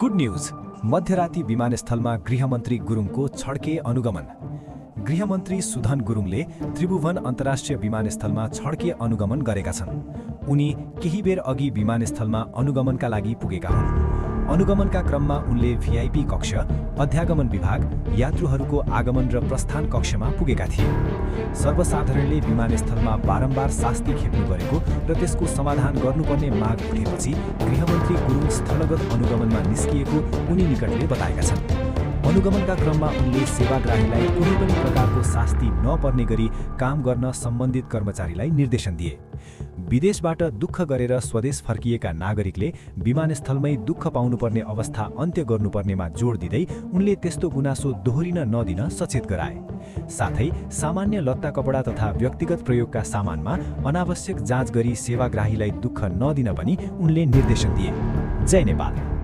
Good news. मध्यराती विमानस्थलमा गृहमन्त्री गुरुङको छड्के अनुगमन। गृहमन्त्री सुधन गुरुङले त्रिभुवन अन्तर्राष्ट्रिय विमानस्थलमा छड्के अनुगमन गरेका छन्। उनी केही बेर अघि विमानस्थलमा अनुगमनका लागि पुगेका हुन्। अनुगमनका क्रममा उनले भिआइपी कक्ष, अध्यागमन विभाग, यात्रुहरूको आगमन र प्रस्थान कक्षमा पुगेका थिए। सर्वसाधारणले विमानस्थलमा बारम्बार शास्ति खेप्नु गरेको र त्यसको समाधान गर्नुपर्ने माग उठेपछि गृहमन्त्री गुरुङ स्थलगत अनुगमनमा निस्किएको उनी निकटले बताएका छन्। अनुगमनका क्रममा उनले सेवाग्राहीलाई कुनै पनि प्रकारको शास्ति नपर्ने गरी काम गर्न सम्बन्धित कर्मचारीलाई निर्देशन दिए। विदेशबाट दुःख गरेर स्वदेश फर्किएका नागरिकले विमानस्थलमै दुःख पाउनुपर्ने अवस्था अन्त्य गर्नुपर्नेमा जोड दिँदै उनले त्यस्तो गुनासो दोहोरिन नदिन सचेत गराए। साथै सामान्य लत्ता कपडा तथा व्यक्तिगत प्रयोगका सामानमा अनावश्यक जाँच गरी सेवाग्राहीलाई दुःख नदिन पनि उनले निर्देशन दिए। जय नेपाल।